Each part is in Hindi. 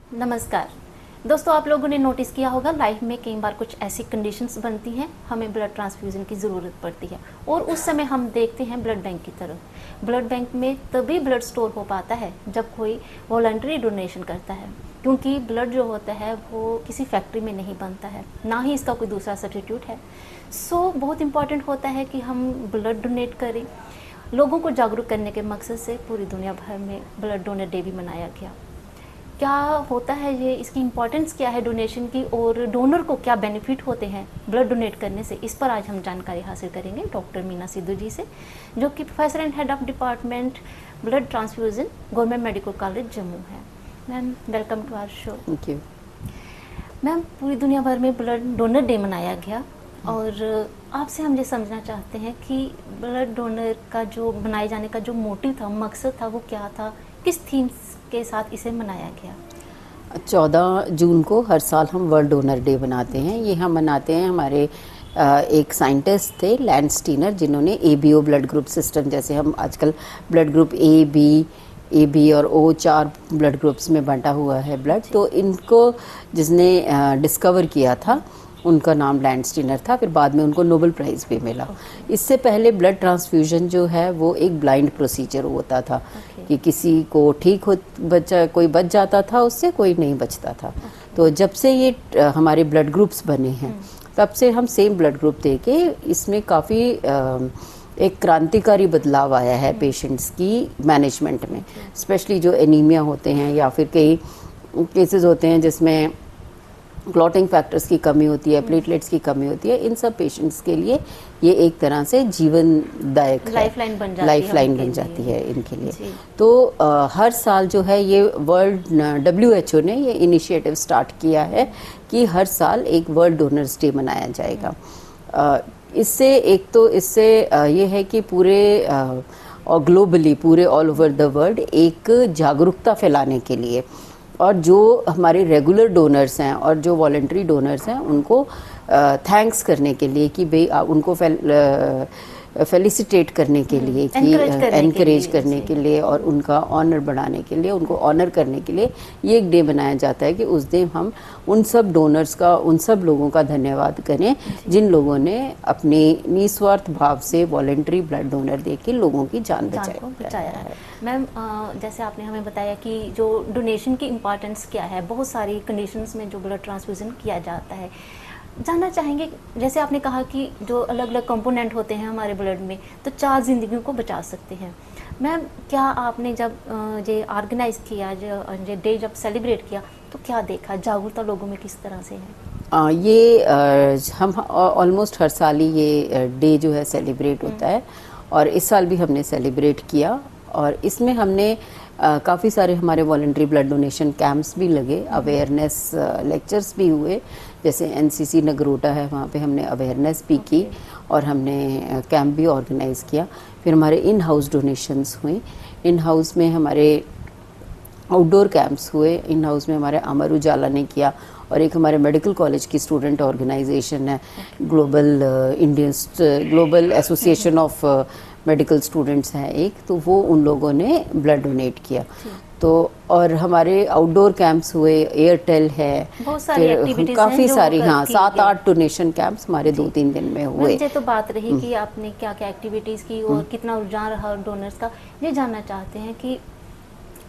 नमस्कार दोस्तों, आप लोगों ने नोटिस किया होगा लाइफ में कई बार कुछ ऐसी कंडीशंस बनती हैं, हमें ब्लड ट्रांसफ्यूजन की ज़रूरत पड़ती है और उस समय हम देखते हैं ब्लड बैंक की तरफ। ब्लड बैंक में तभी ब्लड स्टोर हो पाता है जब कोई वॉलंटरी डोनेशन करता है, क्योंकि ब्लड जो होता है वो किसी फैक्ट्री में नहीं बनता है, ना ही इसका कोई दूसरा सब्स्टिट्यूट है। सो बहुत इंपॉर्टेंट होता है कि हम ब्लड डोनेट करें। लोगों को जागरूक करने के मकसद से पूरी दुनिया भर में ब्लड डोनर डे भी मनाया गया। क्या होता है ये, इसकी इम्पोर्टेंस क्या है डोनेशन की, और डोनर को क्या बेनिफिट होते हैं ब्लड डोनेट करने से, इस पर आज हम जानकारी हासिल करेंगे डॉक्टर मीना सिद्धू जी से, जो कि professor and head of department blood transfusion government medical college Jammu है। Ma'am welcome to our show. Thank you. Ma'am, पूरी दुनिया भर में ब्लड डोनर डे मनाया गया और आपसे हम ये समझना चाहते हैं कि ब्लड डोनर का जो बनाए जाने का जो मोटिव था, मकसद था, वो क्या था, किस थीम्स के साथ इसे मनाया गया? 14 जून को हर साल हम वर्ल्ड डोनर डे बनाते हैं। ये हम मनाते हैं, हमारे एक साइंटिस्ट थे लैंड स्टीनर, जिन्होंने ABO ब्लड ग्रुप सिस्टम, जैसे हम आजकल ब्लड ग्रुप ए बी और O 4 ब्लड ग्रुप्स में बांटा हुआ है ब्लड, तो इनको जिसने डिस्कवर किया था उनका नाम लैंड स्टीनर था। फिर बाद में उनको नोबेल प्राइज़ भी मिला। इससे पहले ब्लड ट्रांसफ्यूजन जो है वो एक ब्लाइंड प्रोसीजर होता था कि किसी को ठीक हो कोई बच जाता था उससे, कोई नहीं बचता था। तो जब से ये हमारे ब्लड ग्रुप्स बने हैं तब से हम सेम ब्लड ग्रुप दे के इसमें काफ़ी एक क्रांतिकारी बदलाव आया है पेशेंट्स की मैनेजमेंट में। स्पेशली जो एनीमिया होते हैं या फिर कई केसेस होते हैं जिसमें क्लॉटिंग फैक्टर्स की कमी होती है, प्लेटलेट्स की कमी होती है, इन सब पेशेंट्स के लिए ये एक तरह से जीवनदायक लाइफलाइन बन जाती है इनके लिए। तो हर साल जो है ये वर्ल्ड WHO ने ये इनिशिएटिव स्टार्ट किया है कि हर साल एक वर्ल्ड डोनर्स डे मनाया जाएगा। इससे ये है कि पूरे और ग्लोबली पूरे ऑल ओवर द वर्ल्ड एक जागरूकता फैलाने के लिए, और जो हमारे रेगुलर डोनर्स हैं और जो वॉलंटरी डोनर्स हैं उनको थैंक्स करने के लिए कि भाई उनको फेलिसिटेट करने के लिए, कि एनकरेज करने के लिए और उनका ऑनर बढ़ाने के लिए, उनको ऑनर करने के लिए ये एक डे बनाया जाता है कि उस दिन हम उन सब डोनर्स का, उन सब लोगों का धन्यवाद करें जिन लोगों ने अपने निस्वार्थ भाव से वॉलंटरी ब्लड डोनर दे के लोगों की जान बचाया है। मैम, जैसे आपने हमें बताया कि जो डोनेशन की इम्पोर्टेंस क्या है, बहुत सारी कंडीशंस में जो ब्लड ट्रांसफ्यूजन किया जाता है, जानना चाहेंगे। जैसे आपने कहा कि जो अलग अलग कंपोनेंट होते हैं हमारे ब्लड में, तो 4 जिंदगियों को बचा सकते हैं। मैम, क्या आपने जब ये ऑर्गेनाइज किया, जो डे जब सेलिब्रेट किया, तो क्या देखा, जागरूकता लोगों में किस तरह से है? हम ऑलमोस्ट हर साल ही ये डे जो है सेलिब्रेट होता है, और इस साल भी हमने सेलिब्रेट किया। और इसमें हमने काफ़ी सारे हमारे वॉलंटरी ब्लड डोनेशन कैंप्स भी लगे, अवेयरनेस लेक्चर्स भी हुए। जैसे NCC नगरोटा है, वहाँ पे हमने अवेयरनेस भी की और हमने कैंप भी ऑर्गेनाइज़ किया। फिर हमारे इन हाउस डोनेशंस हुए, इन हाउस में हमारे आउटडोर कैंप्स हुए। इन हाउस में हमारे अमर उजाला ने किया, और एक हमारे मेडिकल कॉलेज की स्टूडेंट ऑर्गेनाइजेशन है, global association of medical students हैं एक, तो वो उन लोगों ने ब्लड डोनेट किया। तो और हमारे आउटडोर कैंप्स हुए, एयरटेल है, फिर काफ़ी सारी 7-8 डोनेशन कैंप्स हमारे 2-3 दिन में हुए। मुझे तो बात रही कि आपने क्या क्या एक्टिविटीज़ की और कितना रुझान रहा डोनर्स का। ये जानना चाहते हैं कि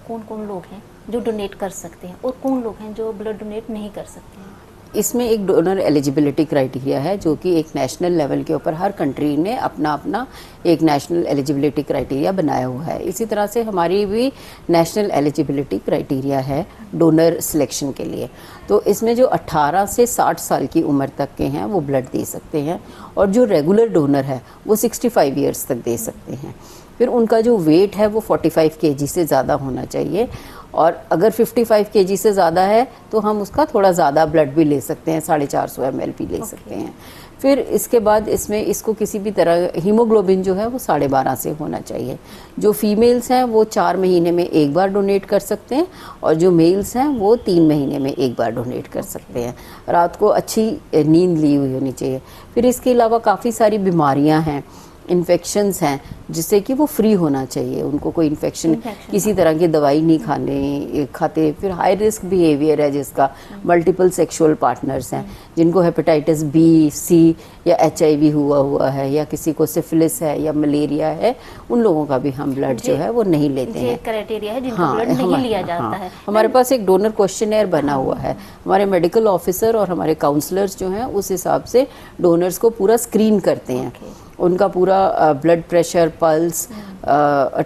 कौन कौन लोग हैं जो डोनेट कर सकते हैं और कौन लोग हैं जो ब्लड डोनेट नहीं कर सकते हैं? इसमें एक डोनर एलिजिबिलिटी क्राइटेरिया है, जो कि एक नेशनल लेवल के ऊपर हर कंट्री ने अपना अपना एक नेशनल एलिजिबिलिटी क्राइटेरिया बनाया हुआ है। इसी तरह से हमारी भी नेशनल एलिजिबिलिटी क्राइटेरिया है डोनर सिलेक्शन के लिए। तो इसमें जो 18 से 60 साल की उम्र तक के हैं वो ब्लड दे सकते हैं, और जो रेगुलर डोनर है वो 65 ईयर्स तक दे सकते हैं। फिर उनका जो वेट है वो 45 kg से ज़्यादा होना चाहिए, और अगर 55 kg से ज़्यादा है तो हम उसका थोड़ा ज़्यादा ब्लड भी ले सकते हैं, 450 ml भी ले सकते हैं। फिर इसके बाद इसको किसी भी तरह हीमोग्लोबिन जो है वो 12.5 से होना चाहिए। जो फीमेल्स हैं वो 4 महीने में एक बार डोनेट कर सकते हैं, और जो मेल्स हैं वो 3 महीने में एक बार डोनेट कर सकते हैं। रात को अच्छी नींद ली हुई होनी चाहिए। फिर इसके अलावा काफ़ी सारी बीमारियां हैं इन्फेक्शंस हैं जिससे कि वो फ्री होना चाहिए, उनको कोई इन्फेक्शन किसी तरह की दवाई नहीं खाते। फिर हाई रिस्क बिहेवियर है जिसका, मल्टीपल सेक्सुअल पार्टनर्स हैं जिनको हेपेटाइटिस बी, सी या HIV हुआ है, या किसी को सिफिलिस है या मलेरिया है, उन लोगों का भी हम ब्लड जो है वो नहीं लेते हैं। क्राइटेरिया है जिनका ब्लड नहीं लिया जाता है। हमारे पास एक डोनर क्वेश्चनर बना हुआ है, हमारे मेडिकल ऑफिसर और हमारे काउंसलर्स जो हैं उस हिसाब से डोनर्स को पूरा स्क्रीन करते हैं। उनका पूरा ब्लड प्रेशर, पल्स,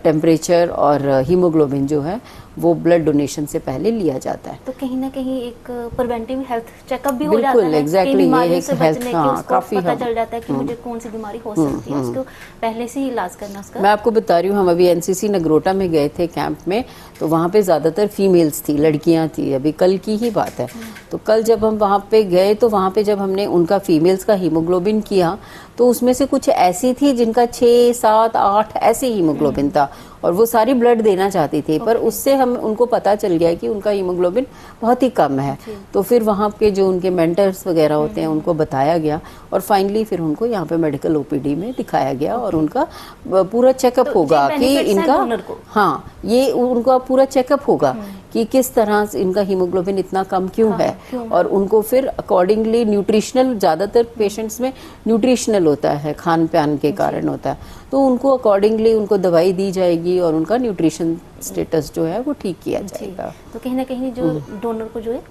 टेम्परेचर और हीमोग्लोबिन जो है वो ब्लड डोनेशन से पहले लिया जाता है। तो कहीं ना कहीं एक प्रिवेंटिव हेल्थ चेकअप भी हो बिल्कुल, जाता है। एग्जैक्टली, ये एक हेल्थ, काफी पता चल जाता है कि मुझे कौन सी बीमारी हो सकती है, उसको पहले से ही इलाज करना उसका। मैं आपको बता रही हूँ, हम अभी NCC नगरोटा में गए थे कैंप में, तो वहाँ पे ज़्यादातर फीमेल्स थी, लड़कियाँ थी। अभी कल की ही बात है। तो कल जब हम वहाँ पे गए तो वहाँ पे जब हमने उनका फीमेल्स का हीमोग्लोबिन किया तो उसमें से कुछ ऐसी थी जिनका 6, 7, 8 ऐसे हीमोग्लोबिन था, और वो सारी ब्लड देना चाहती थी, पर उससे हम उनको पता चल गया कि उनका हीमोग्लोबिन बहुत ही कम है। तो फिर वहाँ के जो उनके मेंटर्स वगैरह होते हैं उनको बताया गया, और फाइनली फिर उनको यहाँ पे मेडिकल OPD में दिखाया गया, और उनका पूरा चेकअप होगा कि इनका, हाँ, ये उनका पूरा चेकअप होगा कि किस तरह से इनका हीमोग्लोबिन इतना कम क्यों है, और उनको फिर अकॉर्डिंगली न्यूट्रिशनल, ज़्यादातर पेशेंट्स में न्यूट्रिशनल होता है, खान पान के कारण होता है, तो उनको अकॉर्डिंगली उनको दवाई दी जाएगी और उनका न्यूट्रिशन स्टेटस जो है वो ठीक किया जाएगा। तो कहीं ना कहीं जो डोनर को जो है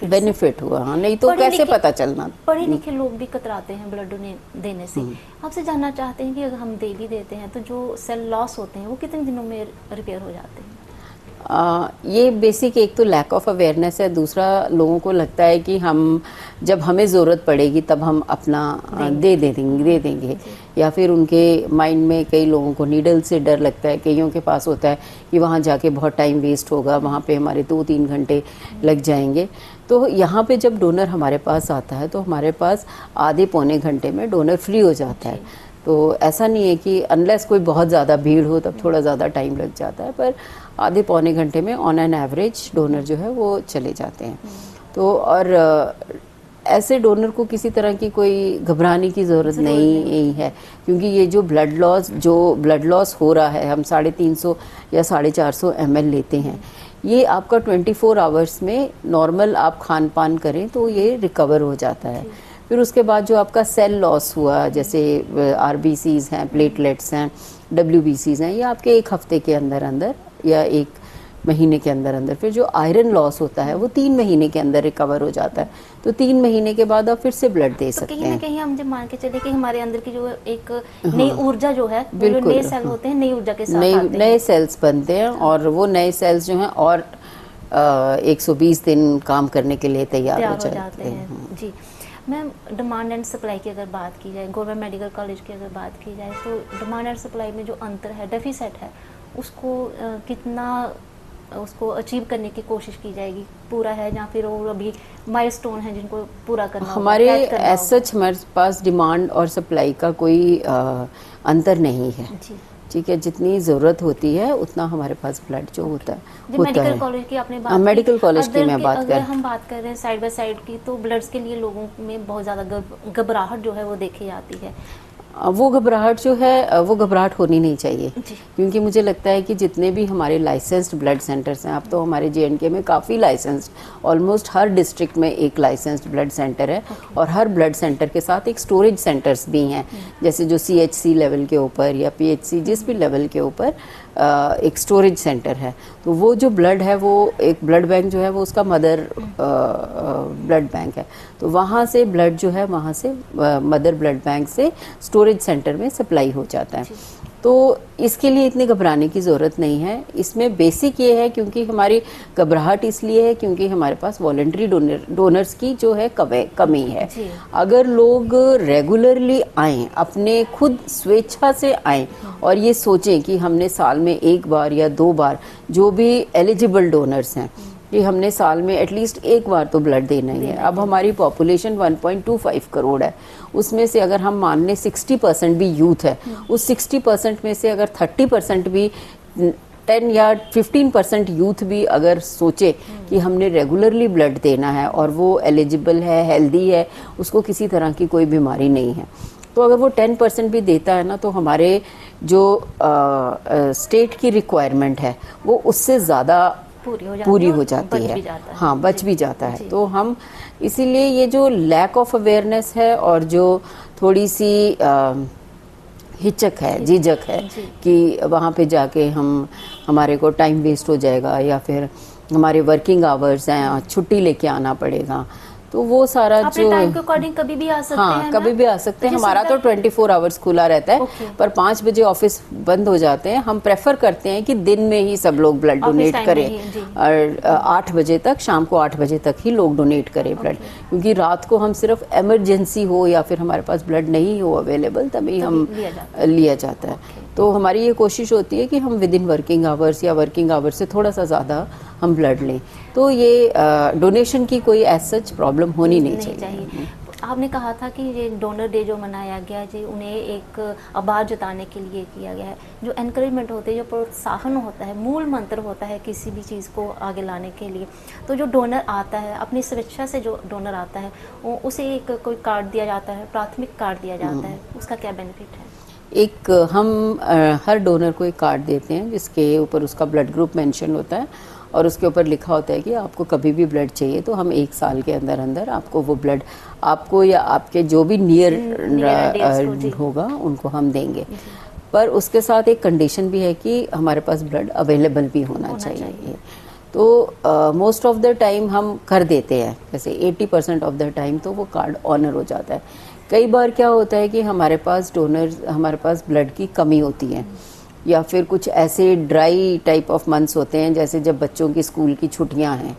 बेनिफिट हुआ। हाँ, नहीं तो कैसे पता चलना। पढ़े लिखे लोग भी कतराते हैं ब्लड देने से। आपसे जानना चाहते हैं कि अगर हम डेली देते हैं तो जो सेल लॉस होते हैं वो कितने दिनों में रिपेयर हो जाते हैं? ये बेसिक एक तो लैक ऑफ अवेयरनेस है, दूसरा लोगों को लगता है कि हम जब हमें ज़रूरत पड़ेगी तब हम अपना दे देंगे, या फिर उनके माइंड में कई लोगों को नीडल से डर लगता है, कईयों के पास होता है कि वहाँ जाके बहुत टाइम वेस्ट होगा, वहाँ पे हमारे 2-3 घंटे लग जाएंगे। तो यहाँ पे जब डोनर हमारे पास आता है तो हमारे पास आधे पौने घंटे में डोनर फ्री हो जाता है। तो ऐसा नहीं है कि अनलेस कोई बहुत ज़्यादा भीड़ हो तब थोड़ा ज़्यादा टाइम लग जाता है, पर आधे पौने घंटे में ऑन एन एवरेज डोनर जो है वो चले जाते हैं। तो और ऐसे डोनर को किसी तरह की कोई घबराने की ज़रूरत नहीं है, क्योंकि ये जो ब्लड लॉस हो रहा है, हम 350 या 450 ml लेते हैं, ये आपका 24 आवर्स में नॉर्मल आप खान पान करें तो ये रिकवर हो जाता है। फिर उसके बाद जो आपका सेल लॉस हुआ, जैसे RBCs हैं, प्लेटलेट्स हैं, WBCs हैं, ये आपके 1 हफ्ते के अंदर या 1 महीने के अंदर, फिर जो आयरन लॉस होता है वो 3 महीने के अंदर रिकवर हो जाता है। तो 3 महीने के बाद आप फिर से ब्लड दे सकते हैं। कहीं ना कहीं हम जब मान के चले कि हमारे अंदर की जो एक नई ऊर्जा जो है, जो नए सेल होते हैं नई ऊर्जा के साथ आते हैं, नए सेल्स बनते हैं, और वो नए सेल्स जो हैं और 120 दिन काम करने के लिए तैयार हो जाते हैं। जी मैम, डिमांड एंड सप्लाई की अगर बात की जाए, गवर्नमेंट मेडिकल कॉलेज की अगर बात की जाए, तो डिमांड एंड सप्लाई में जो अंतर है, डेफिसिट है, उसको कितना उसको अचीव करने की कोशिश की जाएगी, पूरा है या फिर और अभी माइलस्टोन है जिनको पूरा करना हमारे एज सच हमारे पास डिमांड और सप्लाई का कोई अंतर नहीं है। ठीक है, जितनी ज़रूरत होती है उतना हमारे पास ब्लड जो होता है मेडिकल कॉलेज की आपने बात मेडिकल कॉलेज की मैं बात कर, हम बात कर रहे हैं साइड बाय साइड की, तो ब्लड्स के लिए लोगों में बहुत ज़्यादा घबराहट जो है वो देखी जाती है। वो घबराहट जो है वो घबराहट होनी नहीं चाहिए, क्योंकि मुझे लगता है कि जितने भी हमारे लाइसेंस्ड ब्लड सेंटर्स हैं, अब तो हमारे JNK में काफ़ी लाइसेंस्ड, ऑलमोस्ट हर डिस्ट्रिक्ट में एक लाइसेंस्ड ब्लड सेंटर है, और हर ब्लड सेंटर के साथ एक स्टोरेज सेंटर्स भी हैं, जैसे जो CHC लेवल के ऊपर या PHC जिस भी लेवल के ऊपर एक स्टोरेज सेंटर है। तो वो जो ब्लड है, वो एक ब्लड बैंक जो है वो उसका मदर ब्लड बैंक है, तो वहाँ से ब्लड जो है वहाँ से मदर ब्लड बैंक से स्टोरेज सेंटर में सप्लाई हो जाता है। तो इसके लिए इतनी घबराने की ज़रूरत नहीं है। इसमें बेसिक ये है, क्योंकि हमारी घबराहट इसलिए है क्योंकि हमारे पास वॉलंटरी डोनर्स की जो है कमी है। अगर लोग रेगुलरली आएँ, अपने खुद स्वेच्छा से आएँ और ये सोचें कि हमने साल में 1 बार या 2 बार, जो भी एलिजिबल डोनर्स हैं, कि हमने साल में एटलीस्ट 1 बार तो ब्लड देना ही है। अब हमारी पॉपुलेशन 1.25 करोड़ है, उसमें से अगर हम मान लें 60% भी यूथ है, उस 60% में से अगर 30% भी 10 या 15% यूथ भी अगर सोचे कि हमने रेगुलरली ब्लड देना है और वो एलिजिबल है, हेल्दी है, उसको किसी तरह की कोई बीमारी नहीं है, तो अगर वो 10% भी देता है ना, तो हमारे जो स्टेट की रिक्वायरमेंट है वो उससे ज़्यादा पूरी हो जाती है। हाँ, बच भी जाता है। तो हम इसीलिए ये जो लैक ऑफ अवेयरनेस है और जो थोड़ी सी हिचक है, झिझक है कि वहाँ पे जाके हमारे को टाइम वेस्ट हो जाएगा या फिर हमारे वर्किंग आवर्स हैं, छुट्टी लेके आना पड़ेगा, तो वो सारा जो टाइम के अकॉर्डिंग कभी भी आ सकते हैं। कभी भी आ सकते हैं। हमारा तो 24 आवर्स खुला रहता है, पर 5 बजे ऑफिस बंद हो जाते हैं। हम प्रेफर करते हैं कि दिन में ही सब लोग ब्लड डोनेट करें और 8 बजे तक, शाम को 8 बजे तक ही लोग डोनेट करें ब्लड, क्योंकि रात को हम सिर्फ इमरजेंसी हो या फिर हमारे पास ब्लड नहीं हो अवेलेबल तभी हम लिया जाता है। तो हमारी ये कोशिश होती है कि हम विद इन वर्किंग आवर्स या वर्किंग आवर्स से थोड़ा सा ज़्यादा हम ब्लड लें। तो ये डोनेशन की कोई एज सच प्रॉब्लम होनी नहीं चाहिए। आपने कहा था कि ये डोनर डे जो मनाया गया जी, उन्हें एक आभार जताने के लिए किया गया है। जो एनकरेजमेंट होते हैं, जो प्रोत्साहन होता है, मूल मंत्र होता है किसी भी चीज़ को आगे लाने के लिए। तो जो डोनर आता है, अपनी स्वेच्छा से जो डोनर आता है, उसे एक कोई कार्ड दिया जाता है, प्राथमिक कार्ड दिया जाता है, उसका क्या बेनिफिट है? एक हम हर डोनर को एक कार्ड देते हैं जिसके ऊपर उसका ब्लड ग्रुप मेंशन होता है और उसके ऊपर लिखा होता है कि आपको कभी भी ब्लड चाहिए तो हम 1 साल के अंदर अंदर आपको वो ब्लड, आपको या आपके जो भी नियर होगा उनको हम देंगे। पर उसके साथ एक कंडीशन भी है कि हमारे पास ब्लड अवेलेबल भी होना चाहिए। तो मोस्ट ऑफ द टाइम हम कर देते हैं, जैसे 80% ऑफ द टाइम तो वो कार्ड ऑनर हो जाता है। कई बार क्या होता है कि हमारे पास ब्लड की कमी होती है या फिर कुछ ऐसे ड्राई टाइप ऑफ मंथ्स होते हैं, जैसे जब बच्चों की स्कूल की छुट्टियां हैं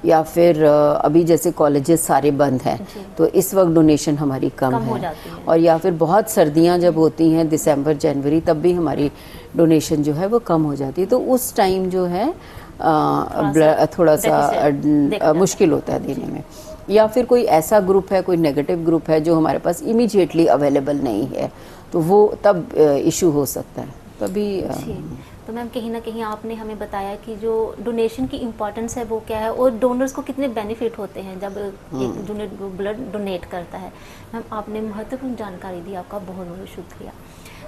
या फिर अभी जैसे कॉलेजेस सारे बंद हैं, तो इस वक्त डोनेशन हमारी कम है। और या फिर बहुत सर्दियां जब होती हैं, दिसंबर जनवरी, तब भी हमारी डोनेशन जो है वो कम हो जाती है। तो उस टाइम जो है थोड़ा सा मुश्किल होता है देने में। या फिर कोई ऐसा ग्रुप है, कोई नेगेटिव ग्रुप है जो हमारे पास इमीडिएटली अवेलेबल नहीं है, तो वो तब इशू हो सकता है तभी। तो मैम, कहीं ना कहीं आपने हमें बताया कि जो डोनेशन की इम्पोर्टेंस है वो क्या है और डोनर्स को कितने बेनिफिट होते हैं जब एक डोनर ब्लड डोनेट करता है। मैम, आपने महत्वपूर्ण जानकारी दी, आपका बहुत बहुत शुक्रिया।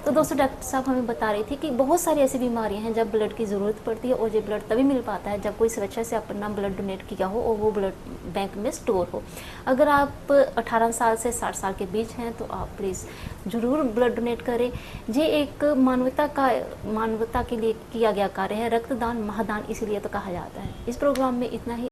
तो दोस्तों, डॉक्टर साहब हमें बता रही थी कि बहुत सारी ऐसी बीमारियां हैं जब ब्लड की ज़रूरत पड़ती है और ये ब्लड तभी मिल पाता है जब कोई स्वेच्छा से अपना ब्लड डोनेट किया हो और वो ब्लड बैंक में स्टोर हो। अगर आप 18 साल से 60 साल के बीच हैं तो आप प्लीज़ ज़रूर ब्लड डोनेट करें। ये एक मानवता के लिए किया गया कार्य है। रक्तदान महादान इसीलिए तो कहा जाता है। इस प्रोग्राम में इतना ही।